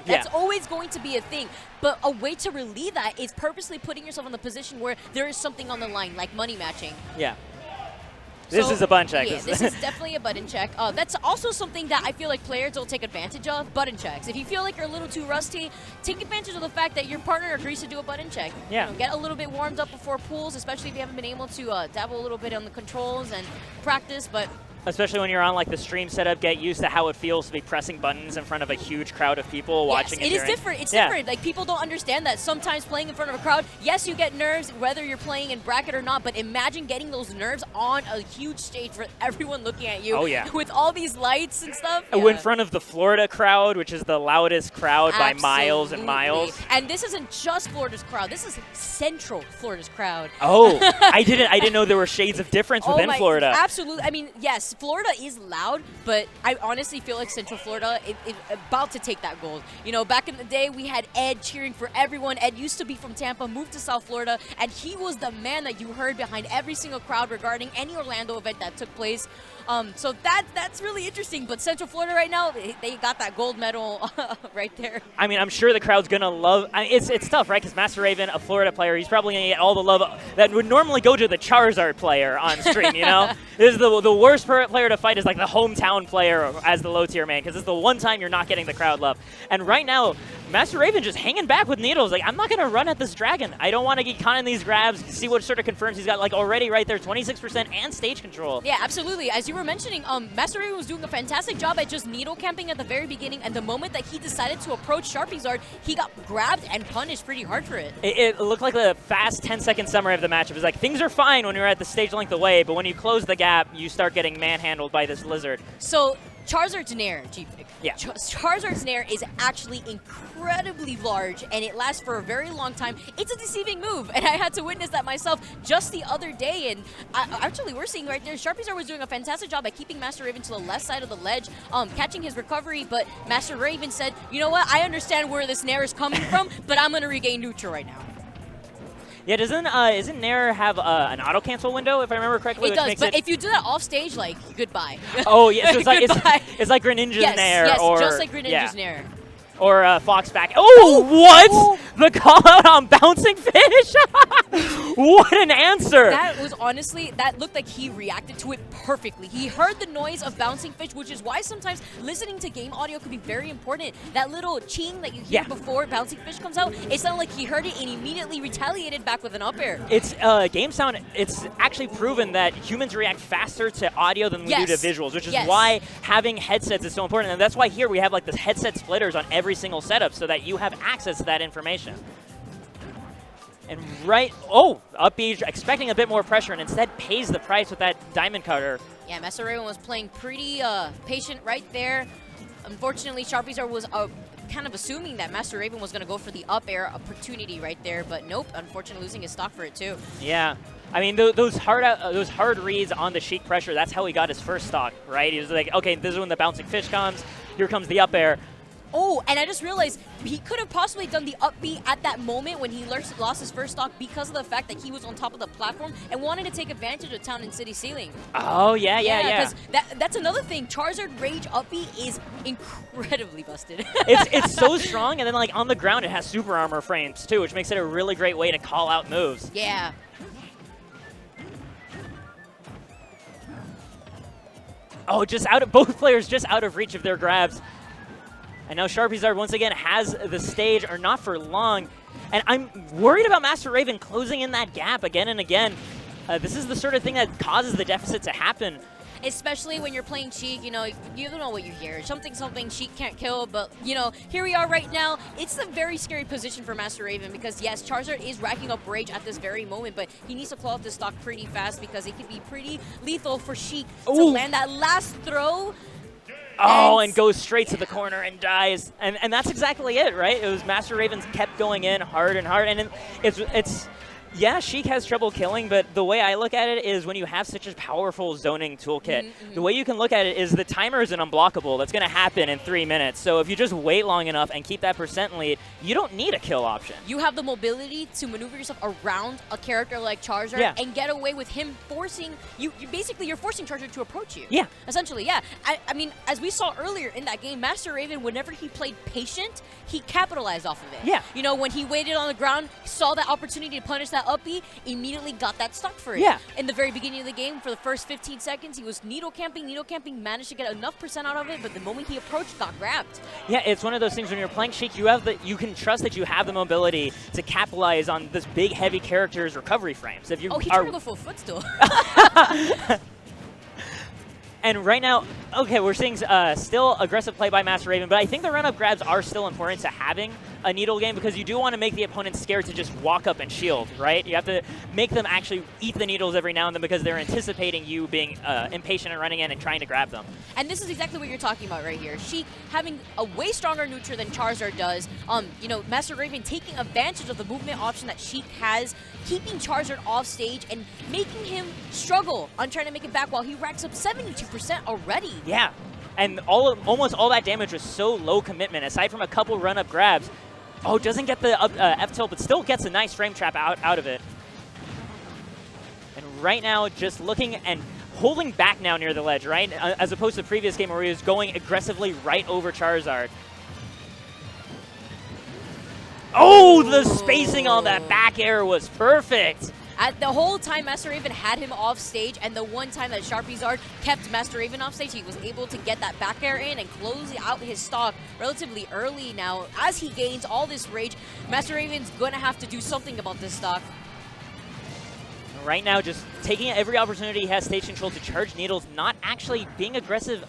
That's always going to be a thing. But a way to relieve that is purposely putting yourself in the position where there is something on the line, like money matching. Yeah. This is a button check. Yeah, this is definitely a button check. That's also something that I feel like players will take advantage of, button checks. If you feel like you're a little too rusty, take advantage of the fact that your partner agrees to do a button check. Yeah. You know, get a little bit warmed up before pools, especially if you haven't been able to dabble a little bit on the controls and practice. But especially when you're on like the stream setup, get used to how it feels to be pressing buttons in front of a huge crowd of people watching. It is different. It's different. Like, people don't understand that sometimes playing in front of a crowd, yes, you get nerves whether you're playing in bracket or not, but imagine getting those nerves on a huge stage for everyone looking at you. Oh, yeah. With all these lights and stuff. In front of the Florida crowd, which is the loudest crowd by miles and miles. And this isn't just Florida's crowd. This is Central Florida's crowd. Oh, I didn't know there were shades of difference within Florida. Absolutely. I mean, yes, Florida is loud, but I honestly feel like Central Florida is about to take that gold. You know, back in the day, we had Ed cheering for everyone. Ed used to be from Tampa, moved to South Florida, and he was the man that you heard behind every single crowd regarding any Orlando event that took place. So that's really interesting. But Central Florida right now, they got that gold medal right there. I mean, I'm sure the crowd's going to love it's tough, right? Because MasterRaven, a Florida player, he's probably going to get all the love that would normally go to the Charizard player on stream, you know? This is the worst player to fight is like the hometown player as the low-tier man, because it's the one time you're not getting the crowd love. And right now, MasterRaven just hanging back with needles. Like, I'm not going to run at this dragon. I don't want to get caught in these grabs, see what sort of confirms he's got, like, already right there, 26% and stage control. Yeah, absolutely. As you were mentioning, MasterRaven was doing a fantastic job at just needle camping at the very beginning, and the moment that he decided to approach SharpyZard, he got grabbed and punished pretty hard for it. It looked like a fast 10-second summary of the matchup. It's like, things are fine when you're at the stage length away, but when you close the gap, you start getting manhandled by this lizard. So, Charizard's Nair, G-Pick. Yeah. Charizard's Nair is actually incredibly large, and it lasts for a very long time. It's a deceiving move, and I had to witness that myself just the other day. And actually, we're seeing right there, SharpyZard was doing a fantastic job at keeping MasterRaven to the left side of the ledge, catching his recovery, but MasterRaven said, you know what, I understand where this Nair is coming from, but I'm going to regain neutral right now. Yeah, isn't Nair have an auto cancel window, if I remember correctly? It does, but if you do that off stage, like, goodbye. Oh yeah, so it's like Greninja's Nair, yes, or just like Greninja's Nair. Or Fox back. Oh, what? Oh. The call out on bouncing fish? What an answer. That was honestly, that looked like he reacted to it perfectly. He heard the noise of bouncing fish, which is why sometimes listening to game audio could be very important. That little ching that you hear before bouncing fish comes out, it sounded like he heard it and immediately retaliated back with an up air. It's game sound. It's actually proven that humans react faster to audio than we do to visuals, which is why having headsets is so important. And that's why here we have like the headset splitters on every single setup so that you have access to that information. And up B, expecting a bit more pressure, and instead pays the price with that diamond cutter. Yeah, MasterRaven was playing pretty patient right there. Unfortunately, SharpyZard was kind of assuming that MasterRaven was going to go for the up air opportunity right there, but nope, unfortunately losing his stock for it too. Yeah. I mean, those hard reads on the Sheik pressure, that's how he got his first stock, right? He was like, okay, this is when the bouncing fish comes, here comes the up air. Oh, and I just realized he could have possibly done the up B at that moment when he lost his first stock because of the fact that he was on top of the platform and wanted to take advantage of Town and City ceiling. Oh, yeah. Because that's another thing. Charizard Rage up B is incredibly busted. it's so strong, and then like on the ground it has super armor frames too, which makes it a really great way to call out moves. Yeah. Oh, both players just out of reach of their grabs. And now SharpyZard once again has the stage, or not for long. And I'm worried about MasterRaven closing in that gap again and again. This is the sort of thing that causes the deficit to happen. Especially when you're playing Sheik, you know, you don't know what you hear. Something Sheik can't kill, but, you know, here we are right now. It's a very scary position for MasterRaven because, yes, Charizard is racking up rage at this very moment, but he needs to claw up this stock pretty fast because it could be pretty lethal for Sheik to land that last throw. Oh, and goes straight to the corner and dies. And that's exactly it, right? It was MasterRaven kept going in hard and hard. And it's Yeah, Sheik has trouble killing, but the way I look at it is when you have such a powerful zoning toolkit, the way you can look at it is the timer is an unblockable. That's going to happen in 3 minutes. So if you just wait long enough and keep that percent lead, you don't need a kill option. You have the mobility to maneuver yourself around a character like Charizard and get away with him forcing you. You're forcing Charizard to approach you. Yeah. Essentially, yeah. I mean, as we saw earlier in that game, MasterRaven, whenever he played patient, he capitalized off of it. Yeah. You know, when he waited on the ground, saw that opportunity to punish that up B, immediately got that stock for it. Yeah. In the very beginning of the game, for the first 15 seconds, he was needle camping, managed to get enough percent out of it, but the moment he approached, got grabbed. Yeah, it's one of those things when you're playing Sheik, you can trust that you have the mobility to capitalize on this big, heavy character's recovery frames. If you he tried to go full foot still. And right now, okay, we're seeing still aggressive play by MasterRaven, but I think the run-up grabs are still important to having a needle game because you do want to make the opponent scared to just walk up and shield, right? You have to make them actually eat the needles every now and then because they're anticipating you being impatient and running in and trying to grab them. And this is exactly what you're talking about right here. Sheik having a way stronger neutral than Charizard does. You know, MasterRaven taking advantage of the movement option that Sheik has, keeping Charizard off stage and making him struggle on trying to make it back while he racks up 72% already. Yeah, and almost all that damage was so low commitment, aside from a couple run-up grabs. Oh, doesn't get the F-tilt, but still gets a nice frame trap out of it. And right now, just looking and holding back now near the ledge, right? As opposed to the previous game where he was going aggressively right over Charizard. Oh, the spacing on that back air was perfect. The whole time MasterRaven had him off stage, and the one time that SharpyZard kept MasterRaven off stage, he was able to get that back air in and close out his stock relatively early. Now, as he gains all this rage, MasterRaven's going to have to do something about this stock. Right now, just taking every opportunity he has stage control to charge needles, not actually being aggressive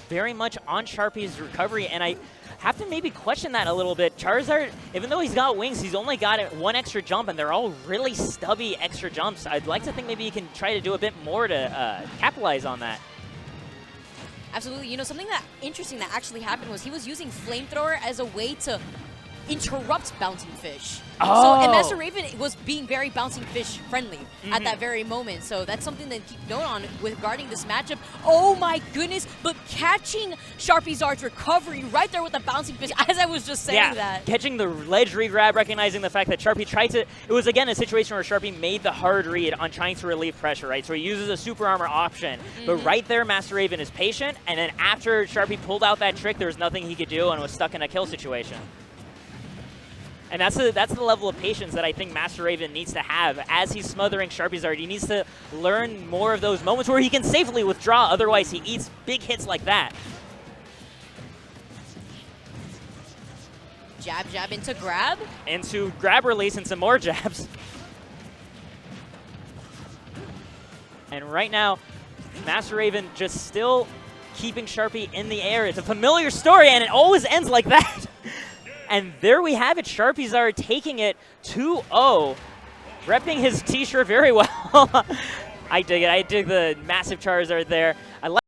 very much on Sharpy's recovery, and I have to maybe question that a little bit. Charizard, even though he's got wings, he's only got one extra jump, and they're all really stubby extra jumps. I'd like to think maybe he can try to do a bit more to capitalize on that. Absolutely. You know, something that interesting that actually happened was he was using Flamethrower as a way to interrupt Bouncing Fish. Oh. So, and MasterRaven was being very Bouncing Fish friendly at that very moment. So that's something to keep note on with guarding this matchup. Oh my goodness, but catching SharpyZard's recovery right there with the Bouncing Fish, as I was just saying that. Catching the ledge regrab, recognizing the fact that Sharpy tried to, it was again a situation where Sharpy made the hard read on trying to relieve pressure, right? So he uses a super armor option, but right there MasterRaven is patient, and then after Sharpy pulled out that trick, there was nothing he could do and was stuck in a kill situation. And that's the level of patience that I think MasterRaven needs to have as he's smothering SharpyZard. He needs to learn more of those moments where he can safely withdraw, otherwise he eats big hits like that. Jab, jab into grab. Into grab release and some more jabs. And right now, MasterRaven just still keeping Sharpy in the air. It's a familiar story, and it always ends like that. And there we have it, SharpyZard taking it 2-0, repping his t-shirt very well. I dig it. I dig the massive Charizard there. I like